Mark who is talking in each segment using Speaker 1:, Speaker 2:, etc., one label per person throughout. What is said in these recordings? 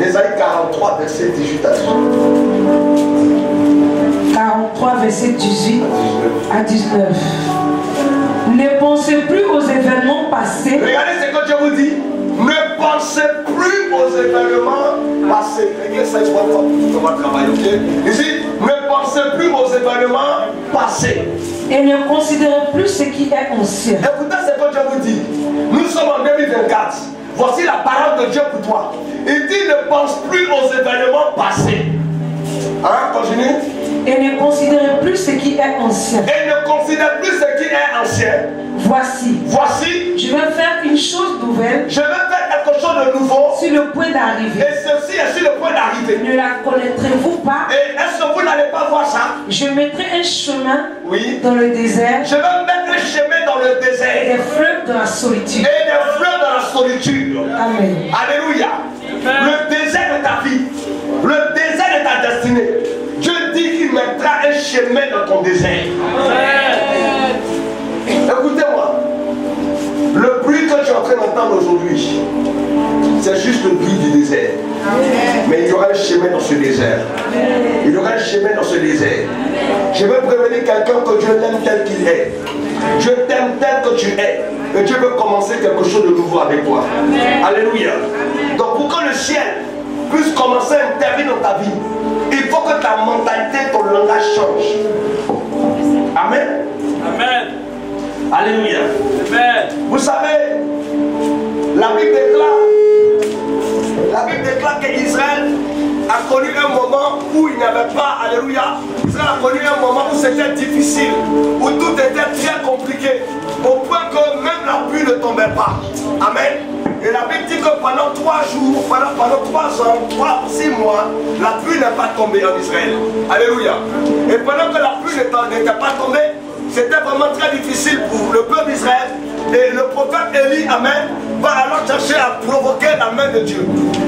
Speaker 1: Ésaïe 43, verset 18 à 19.
Speaker 2: 43, verset 18 à 19. Ne pensez plus aux événements passés.
Speaker 1: Regardez ce que Dieu vous dit. Ne pensez plus aux événements passés. Regardez ça, je vois le travail, ok? Ici, ne pensez plus aux événements passés.
Speaker 2: Et ne considérez plus ce qui est ancien.
Speaker 1: Écoutez ce que Dieu vous dit. Nous sommes en 2024. Voici la parole de Dieu pour toi. Il dit ne pense plus aux événements passés. Hein, continue.
Speaker 2: Et ne considérez plus ce qui est ancien.
Speaker 1: Et ne considère plus ce qui est ancien.
Speaker 2: Voici, je vais faire une chose nouvelle.
Speaker 1: Je vais faire quelque chose de nouveau.
Speaker 2: Sur le point d'arriver.
Speaker 1: Et ceci est sur le point d'arriver.
Speaker 2: Ne la connaîtrez-vous pas?
Speaker 1: Et est-ce que vous n'allez pas voir ça?
Speaker 2: Je mettrai un chemin
Speaker 1: dans
Speaker 2: le désert.
Speaker 1: Je vais mettre un chemin dans le désert.
Speaker 2: Et des fleuves dans la solitude.
Speaker 1: Et des fleuves dans la solitude.
Speaker 2: Amen.
Speaker 1: Alléluia. Le désert de ta vie. Le désert de ta destinée. Dieu dit qu'il mettra un chemin dans ton désert. Écoutez-moi. Le bruit que tu es en train d'entendre aujourd'hui, c'est juste le bruit du désert. Mais il y aura un chemin dans ce désert. Il y aura un chemin dans ce désert. Je veux prévenir quelqu'un que Dieu t'aime tel qu'il est. Dieu t'aime tel que tu es. Et Dieu veut commencer quelque chose de nouveau avec toi. Alléluia. Donc pour que le ciel puisse commencer à intervenir dans ta vie, il faut que ta mentalité, ton langage change. Amen.
Speaker 3: Amen.
Speaker 1: Alléluia.
Speaker 3: Amen.
Speaker 1: Vous savez, la Bible déclare qu'Israël a connu un moment où il n'y avait pas, alléluia, Israël a connu un moment où c'était difficile, où tout était très compliqué, au point que même la pluie ne tombait pas. Amen. Et la Bible dit que pendant 3 jours, pendant 3 ans, 6 mois, la pluie n'est pas tombée en Israël. Alléluia. Et pendant que la pluie n'était pas tombée, c'était vraiment très difficile pour le peuple d'Israël. Et le prophète Élie, amen, va alors chercher à provoquer la main de Dieu.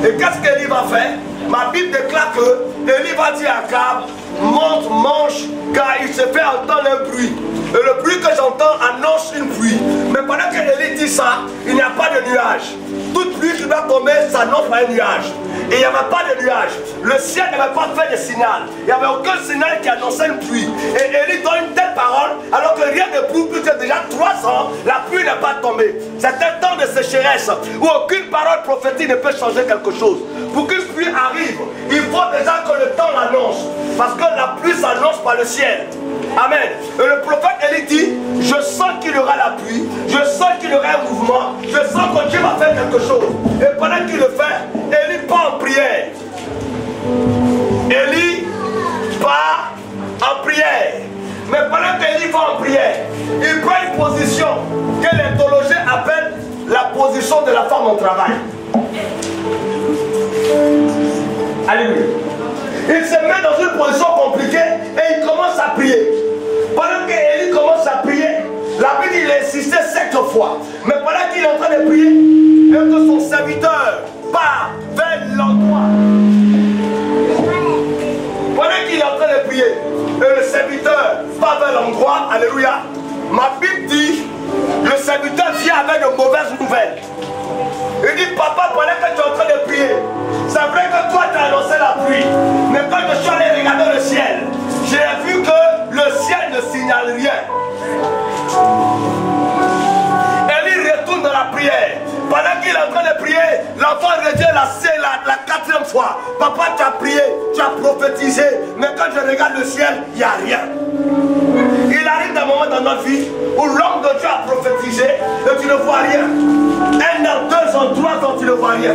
Speaker 1: Et qu'est-ce qu'Élie va faire? Ma Bible déclare que Élie va dire à Akab, monte, mange, car il se fait entendre un bruit. Et le bruit que j'entends annonce une pluie. Mais pendant que Élie dit ça, il n'y a pas de nuage. Toute pluie qui va tomber s'annonce par un nuage. Et il n'y avait pas de nuage. Le ciel n'avait pas fait de signal. Il n'y avait aucun signal qui annonçait une pluie. Et Élie donne une telle parole, alors que rien ne prouve que déjà 3 ans, la pluie n'est pas tombée. C'est un temps de sécheresse où aucune parole prophétique ne peut changer quelque chose. Pour qu'une pluie arrive, il faut déjà que le temps l'annonce. Parce que la pluie s'annonce par le ciel. Amen. Et le prophète Élie dit, je sens qu'il y aura la pluie, je sens qu'il y aura un mouvement, je sens que Dieu va faire quelque chose. Et pendant qu'il le fait, Élie part en prière. Élie part en prière. Mais pendant qu'Élie va en prière, il prend une position que les théologiens appellent la position de la femme au travail. Alléluia. Il se met dans une position compliquée et il commence à prier. Pendant qu'Élie commence à prier, la Bible dit qu'il a insisté 7 fois. Mais pendant qu'il est en train de prier, et que son serviteur part vers l'endroit. Pendant qu'il est en train de prier, et le serviteur va vers l'endroit, alléluia, ma Bible dit, le serviteur vient avec de mauvaises nouvelles. Il dit, papa, pendant que tu es en train de prier, c'est vrai que toi tu as annoncé la pluie, mais quand je suis allé regarder le ciel, j'ai vu que le ciel ne signale rien. Élie retourne dans la prière. Pendant qu'il est en train de prier, l'enfant revient la 4e fois. Papa, tu as prié, tu as prophétisé, mais quand je regarde le ciel, il n'y a rien. Il arrive un moment dans notre vie où l'homme de Dieu a prophétisé et tu ne vois rien. 1 an, 2 ans, 3 ans, tu ne vois rien.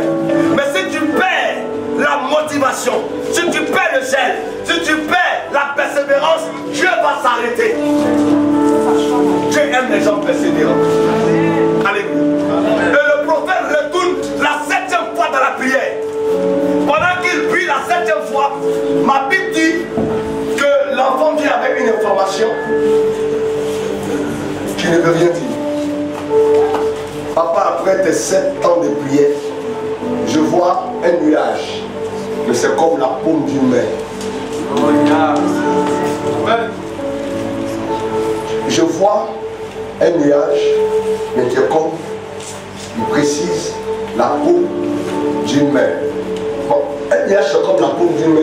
Speaker 1: Mais si tu perds la motivation, si tu perds le zèle, si tu perds la persévérance, Dieu va s'arrêter. Dieu aime les gens persévérants. Alléluia. Et le prophète retourne la 7e fois dans la prière. Pendant qu'il prie la 7e fois, ma Bible dit que l'enfant vient avec une information qui ne veut rien dire. Papa, après tes 7 ans de prière, je vois un nuage, mais c'est comme la paume d'une main. Je vois un nuage, mais qui est comme, il précise, la paume d'une main. Bon, un nuage comme la paume d'une main,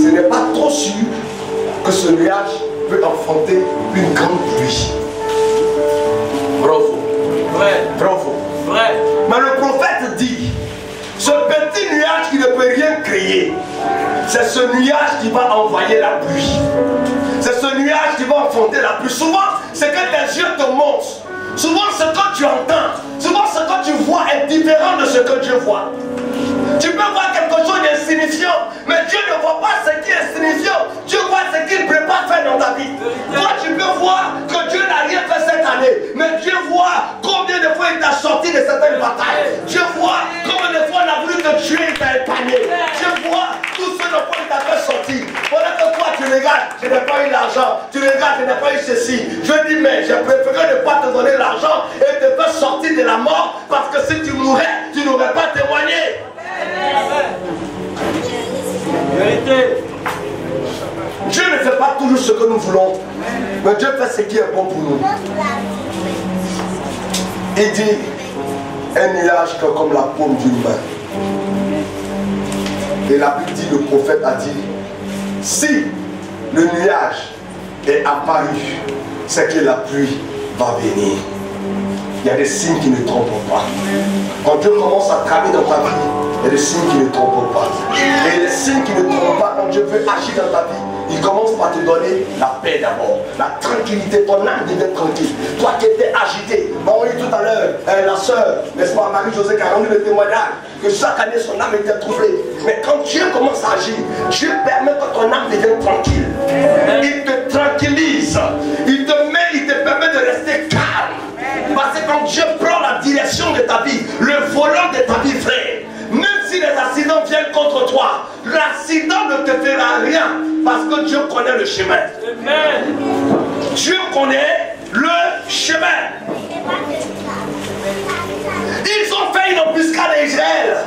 Speaker 1: ce n'est pas trop sûr que ce nuage peut affronter une grande pluie. Bravo. Vrai. Bravo. Vrai. Mais le prophète dit, ce petit nuage qui ne peut rien créer, c'est ce nuage qui va envoyer la pluie. C'est ce nuage qui va affronter la pluie. Souvent, ce que tes yeux te montrent, souvent ce que tu entends, souvent ce que tu vois est différent de ce que Dieu voit. Tu peux voir quelque chose d'insignifiant, mais Dieu ne voit pas ce qui est insignifiant. Dieu voit ce qu'il prépare faire dans ta vie. Toi, tu peux voir que Dieu n'a rien fait cette année, mais Dieu voit combien de fois il t'a sorti de certaines batailles. Dieu voit combien de fois il a voulu te tuer, il t'a épargné. Dieu voit tout ce dont il t'a fait sortir. Pendant que toi, tu regardes, je n'ai pas eu l'argent. Tu regardes, je n'ai pas eu ceci. Je dis, mais j'ai préféré ne pas te donner l'argent et te faire sortir de la mort, parce que si tu mourais, tu n'aurais pas témoigné. Vérité. Dieu ne fait pas toujours ce que nous voulons, mais Dieu fait ce qui est bon pour nous. Il dit un nuage comme la paume d'une main. Et la Bible dit, le prophète a dit, si le nuage est apparu, c'est que la pluie va venir. Il y a des signes qui ne trompent pas. Quand Dieu commence à travailler dans ta vie, il y a des signes qui ne trompent pas. Et les signes qui ne trompent pas, quand Dieu veut agir dans ta vie, il commence par te donner la paix d'abord, la tranquillité, ton âme devient tranquille. Toi qui étais agité, on dit tout à l'heure, la soeur, n'est-ce pas, Marie-Josée qui a rendu le témoignage, que chaque année son âme était troublée. Mais quand Dieu commence à agir, Dieu permet que ton âme devienne tranquille. Il te tranquillise, il te permet de rester calme. Parce que quand Dieu prend la direction de ta vie, le volant de ta vie, frère, même si les accidents viennent contre toi, l'accident ne te fera rien, parce que Dieu connaît le chemin. Amen. Dieu connaît le chemin. Ils ont fait une embuscade à Israël.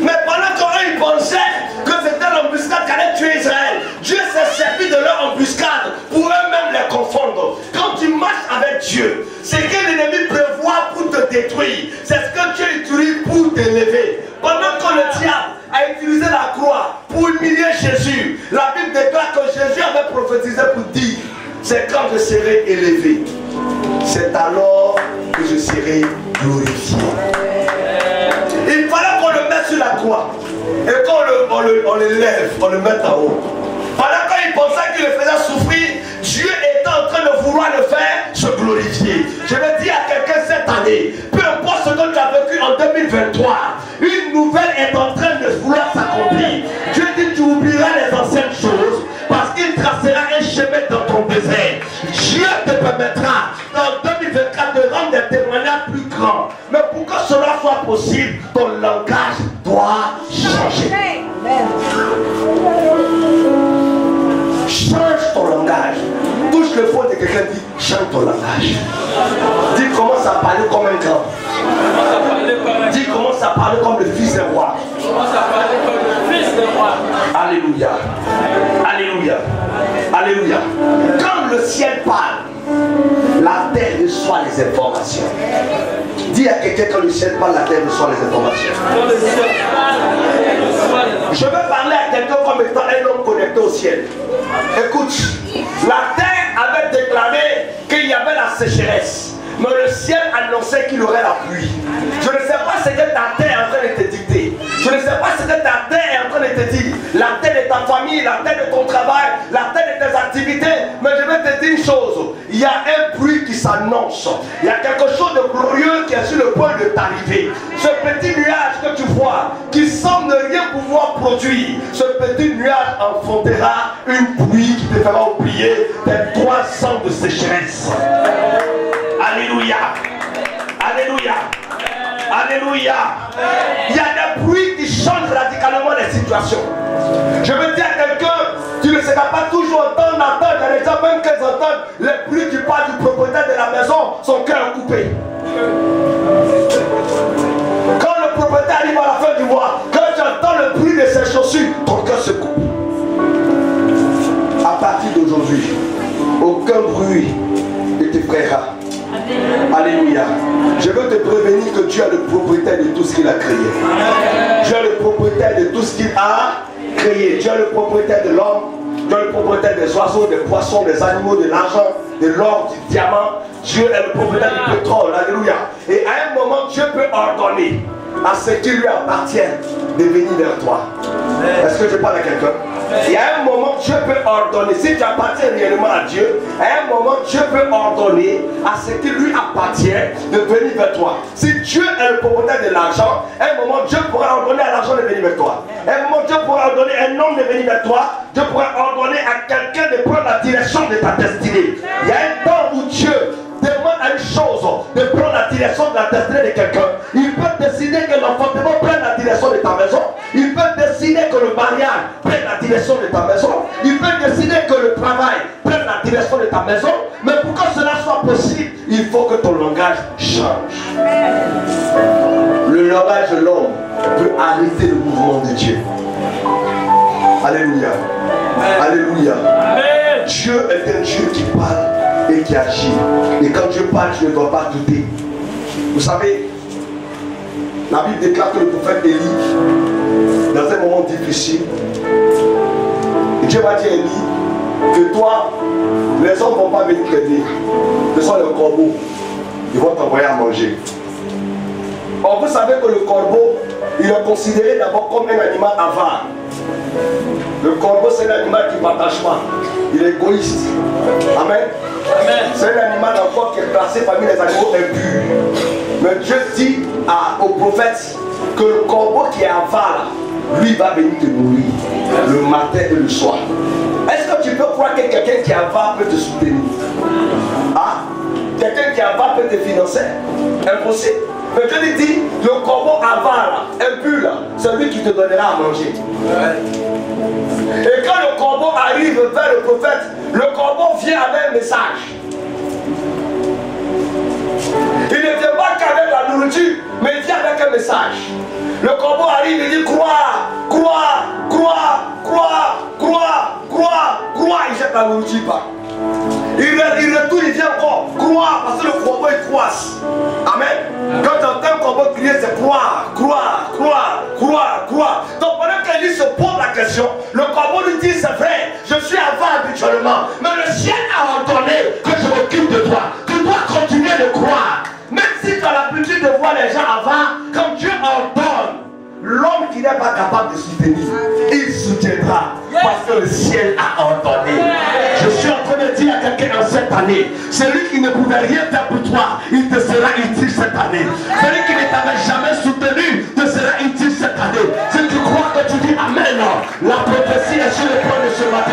Speaker 1: Mais pendant qu'eux ils pensaient que c'était l'embuscade qui allait tuer Israël, Dieu s'est servi de leur embuscade pour eux-mêmes les confondre. Quand tu marches avec Dieu, c'est que l'ennemi prévoit pour te détruire. C'est ce que Dieu utilise pour t'élever. Pendant que le diable a utilisé la croix pour humilier Jésus, la Bible déclare que Jésus avait prophétisé pour dire, c'est quand je serai élevé, c'est alors que je serai glorifié. Il fallait qu'on le mette sur la croix. Et quand on le lève, on le met en haut. Pendant qu'il pensait qu'il le faisait souffrir, Dieu était en train de vouloir le faire se glorifier. Je vais dire à quelqu'un cette année, peu importe ce que tu as vécu en 2023, une nouvelle est en train de vouloir s'accomplir. Dieu dit tu oublieras les anciennes choses parce qu'il tracera un chemin dans ton désert. Dieu te permettra dans 2024 de rendre des témoignages plus grands. Mais pour que cela soit possible, ton langage doit changer. Change ton langage. Touche le fond de quelqu'un, dit change ton langage. Dis commence à parler comme un grand. Dis commence à parler comme le fils d'un roi. Alléluia. Alléluia. Alléluia. Quand le ciel parle, la terre reçoit les informations. Dis à quelqu'un quand le ciel parle, la terre reçoit les informations. Je veux parler à quelqu'un comme étant un homme connecté au ciel. Écoute, la terre avait déclaré qu'il y avait la sécheresse. Mais le ciel annonçait qu'il y aurait la pluie. Je ne sais pas ce que ta terre est en train de te dicter. Je ne sais pas ce que ta terre est en train de te dire. La terre de ta famille, la terre de ton travail, la terre de tes activités. Mais je vais te dire une chose. Il y a un bruit qui s'annonce. Il y a quelque chose de glorieux qui est sur le point de t'arriver. Ce petit nuage que tu vois, qui semble ne rien pouvoir produire, ce petit nuage enfantera une pluie qui te fera oublier tes 3 ans de sécheresse. Alléluia. Alléluia. Alléluia. Il y a des bruits qui changent radicalement les situations. Je veux dire à quelqu'un, tu ne seras pas toujours entendre. Il y a des gens même qu'ils entendent les bruits du pas du propriétaire de la maison, son cœur est coupé. Quand le propriétaire arrive à la fin du mois, quand tu entends le bruit de ses chaussures, ton cœur se coupe. À partir d'aujourd'hui, aucun bruit ne t'effraiera. Alléluia. Je veux te prévenir que Dieu est le propriétaire de tout ce qu'il a créé. Dieu est le propriétaire de tout ce qu'il a créé. Dieu est le propriétaire de l'homme. Dieu est le propriétaire des oiseaux, des poissons, des animaux, de l'argent, de l'or, du diamant. Dieu est le propriétaire du pétrole. Alléluia. Et à un moment, Dieu peut ordonner à ce qui lui appartient de venir vers toi. Est-ce que je parle à quelqu'un? Et à un moment, Dieu peut ordonner, si tu appartiens réellement à Dieu, à un moment, Dieu peut ordonner à ce qui lui appartient de venir vers toi. Si Dieu est le propriétaire de l'argent, à un moment, Dieu pourra ordonner à l'argent de venir vers toi. À un moment, Dieu pourra ordonner à un homme de venir vers toi. Dieu pourra ordonner à quelqu'un de prendre la direction de ta destinée. Il y a un temps où Dieu demande à une chose de prendre la direction de la destinée de quelqu'un. Il peut décider que l'enfantement prenne la direction de ta maison. Il peut décider que le mariage prenne la direction de ta maison. Il peut décider que le travail prenne la direction de ta maison. Mais pour que cela soit possible, il faut que ton langage change. Le langage de l'homme peut arrêter le mouvement de Dieu. Alléluia. Alléluia. Dieu est un Dieu qui parle et qui agit. Et quand Dieu parle, tu ne dois pas douter. Vous savez, la Bible déclare que le prophète Élie, dans un moment difficile, Dieu va dire à Élie que toi, les hommes ne vont pas venir t'aider. Ce sont les corbeaux. Ils vont t'envoyer à manger. Or, vous savez que le corbeau, il est considéré d'abord comme un animal avare. Le corbeau, c'est un animal qui ne partage pas. Il est égoïste. Amen. C'est un animal encore qui est classé parmi les animaux impurs. Mais Dieu dit au prophète que le corbeau qui est avare, lui va venir te nourrir le matin et le soir. Est-ce que tu peux croire que quelqu'un qui est avare peut te soutenir? Ah? Quelqu'un qui est avare peut te financer? Impossible. Mais Dieu lui dit, le corbeau avare, impur, c'est lui qui te donnera à manger. Et quand le corbeau arrive vers le prophète, le corbeau vient avec un message. Il ne vient pas qu'avec la nourriture, mais il vient avec un message. Le corbeau arrive et dit crois, crois, crois, crois, crois, crois, crois. Il jette la nourriture pas. Il retourne, il vient encore croire, parce que le corbeau il croise. Amen. Quand tu entends un corbeau crier, c'est croire, croire, croire, croire, croire. Donc pendant qu'Élie se pose la question, le corbeau lui dit c'est vrai, je suis avare habituellement, mais le ciel a ordonné que je m'occupe de toi. Tu dois continuer de croire. Même si tu as l'habitude de voir les gens avares, quand Dieu ordonne, l'homme qui n'est pas capable de soutenir, il soutiendra parce que le ciel a ordonné. Je suis en train de dire à quelqu'un en cette année, celui qui ne pouvait rien faire pour toi, il te sera utile cette année. Celui qui ne t'avait jamais soutenu te sera utile cette année. Si tu crois que tu dis Amen, la prophétie est sur le point de ce matin.